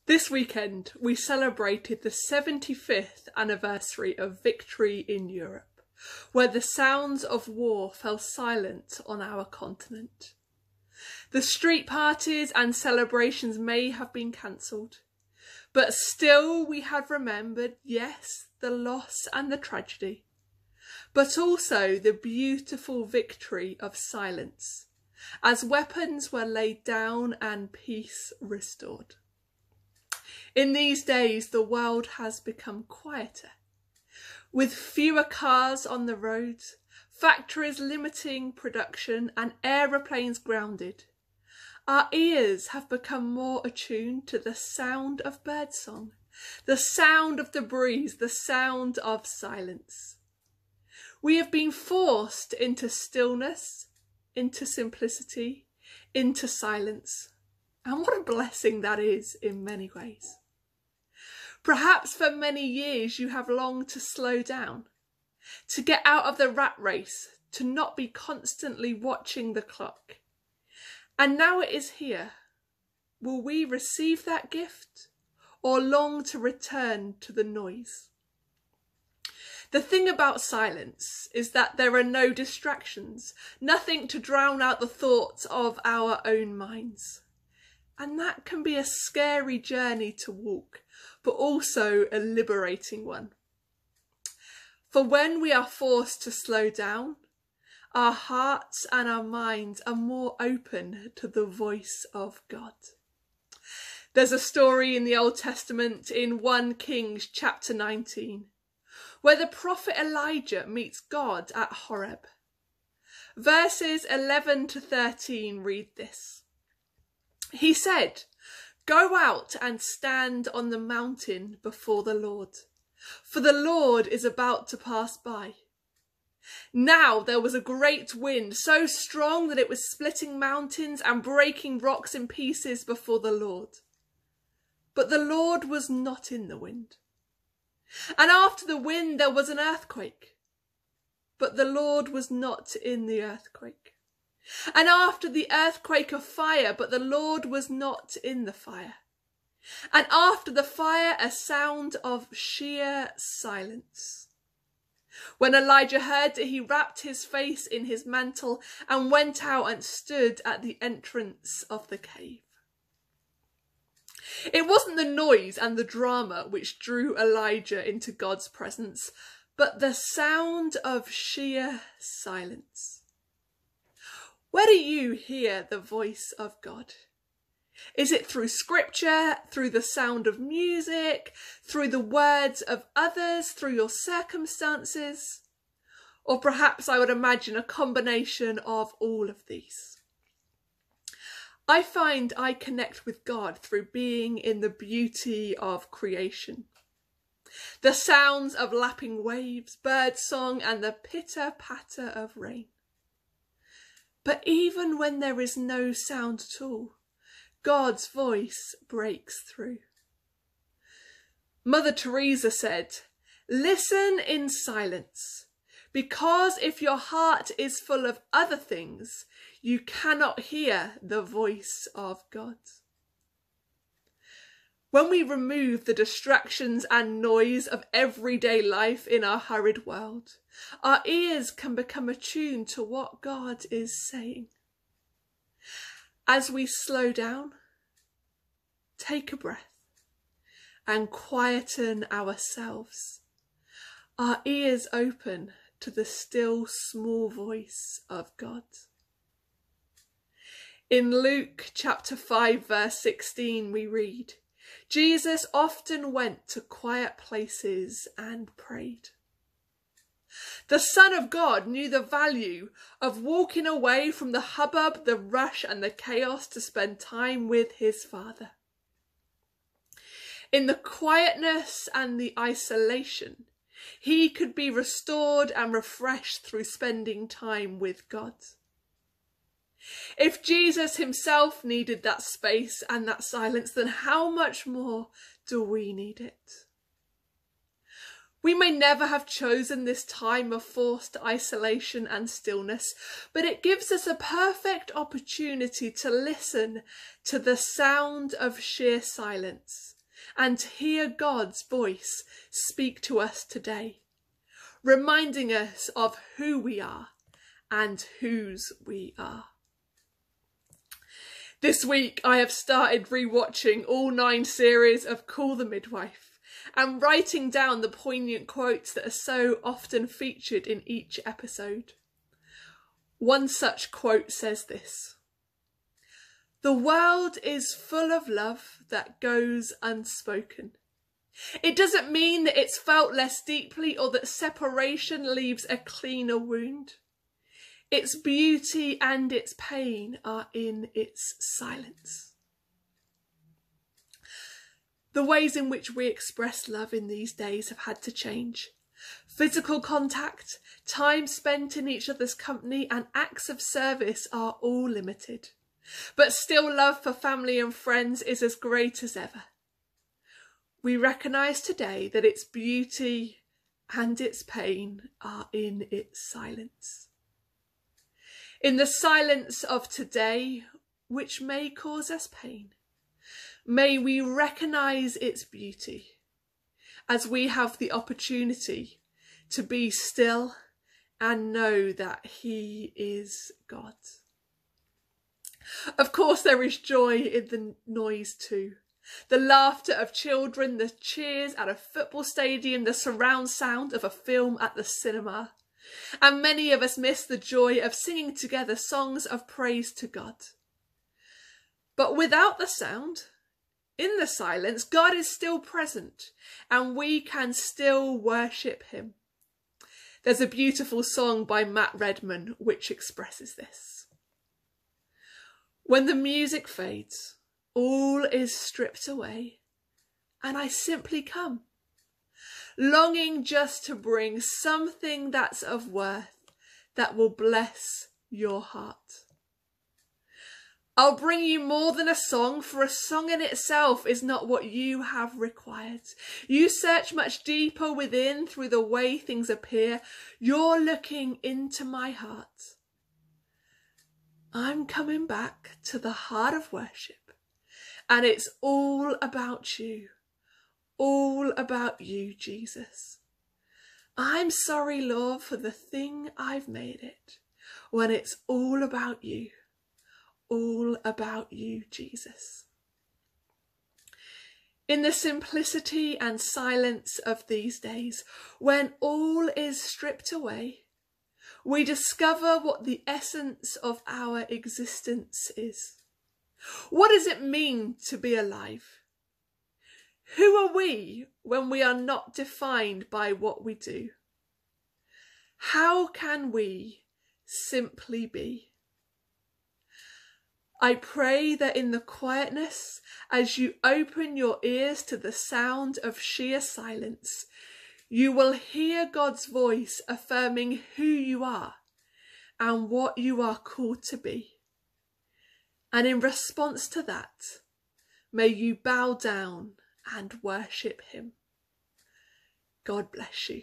This weekend, we celebrated the 75th anniversary of victory in Europe, where the sounds of war fell silent on our continent. The street parties and celebrations may have been cancelled, but still we have remembered, yes, the loss and the tragedy, but also the beautiful victory of silence, as weapons were laid down and peace restored. In these days, the world has become quieter, with fewer cars on the roads, factories limiting production and aeroplanes grounded. Our ears have become more attuned to the sound of birdsong, the sound of the breeze, the sound of silence. We have been forced into stillness, into simplicity, into silence. And what a blessing that is in many ways. Perhaps for many years you have longed to slow down, to get out of the rat race, to not be constantly watching the clock. And now it is here. Will we receive that gift or long to return to the noise? The thing about silence is that there are no distractions, nothing to drown out the thoughts of our own minds. And that can be a scary journey to walk, but also a liberating one. For when we are forced to slow down, our hearts and our minds are more open to the voice of God. There's a story in the Old Testament in 1 Kings chapter 19, where the prophet Elijah meets God at Horeb. Verses 11 to 13 read this. He said, "Go out and stand on the mountain before the Lord, for the Lord is about to pass by." Now there was a great wind, so strong that it was splitting mountains and breaking rocks in pieces before the Lord. But the Lord was not in the wind. And after the wind there was an earthquake. But the Lord was not in the earthquake. And after the earthquake of fire, but the Lord was not in the fire. And after the fire, a sound of sheer silence. When Elijah heard it, he wrapped his face in his mantle and went out and stood at the entrance of the cave. It wasn't the noise and the drama which drew Elijah into God's presence, but the sound of sheer silence. Where do you hear the voice of God? Is it through scripture, through the sound of music, through the words of others, through your circumstances? Or perhaps I would imagine a combination of all of these. I find I connect with God through being in the beauty of creation. The sounds of lapping waves, birdsong, and the pitter-patter of rain. But even when there is no sound at all, God's voice breaks through. Mother Teresa said, "Listen in silence, because if your heart is full of other things, you cannot hear the voice of God." When we remove the distractions and noise of everyday life in our hurried world, our ears can become attuned to what God is saying. As we slow down, take a breath and quieten ourselves, our ears open to the still small voice of God. In Luke chapter 5 verse 16 we read, Jesus often went to quiet places and prayed. The Son of God knew the value of walking away from the hubbub, the rush and the chaos to spend time with his Father. In the quietness and the isolation, he could be restored and refreshed through spending time with God. If Jesus himself needed that space and that silence, then how much more do we need it? We may never have chosen this time of forced isolation and stillness, but it gives us a perfect opportunity to listen to the sound of sheer silence and hear God's voice speak to us today, reminding us of who we are and whose we are. This week I have started rewatching all 9 series of Call the Midwife and writing down the poignant quotes that are so often featured in each episode. One such quote says this: "The world is full of love that goes unspoken. It doesn't mean that it's felt less deeply or that separation leaves a cleaner wound. Its beauty and its pain are in its silence." The ways in which we express love in these days have had to change. Physical contact, time spent in each other's company, and acts of service are all limited. But still, love for family and friends is as great as ever. We recognise today that its beauty and its pain are in its silence. In the silence of today, which may cause us pain, may we recognise its beauty as we have the opportunity to be still and know that He is God. Of course, there is joy in the noise too. The laughter of children, the cheers at a football stadium, the surround sound of a film at the cinema. And many of us miss the joy of singing together songs of praise to God. But without the sound, in the silence, God is still present and we can still worship Him. There's a beautiful song by Matt Redman which expresses this. "When the music fades, all is stripped away, and I simply come, longing just to bring something that's of worth that will bless your heart. I'll bring you more than a song, for a song in itself is not what you have required. You search much deeper within through the way things appear. You're looking into my heart. I'm coming back to the heart of worship, and it's all about you. All about you, Jesus. I'm sorry, Lord, for the thing I've made it, when it's all about you. All about you, Jesus." In the simplicity and silence of these days, when all is stripped away, we discover what the essence of our existence is. What does it mean to be alive? Who are we when we are not defined by what we do? How can we simply be? I pray that in the quietness, as you open your ears to the sound of sheer silence, you will hear God's voice affirming who you are and what you are called to be. And in response to that, may you bow down and worship Him. God bless you.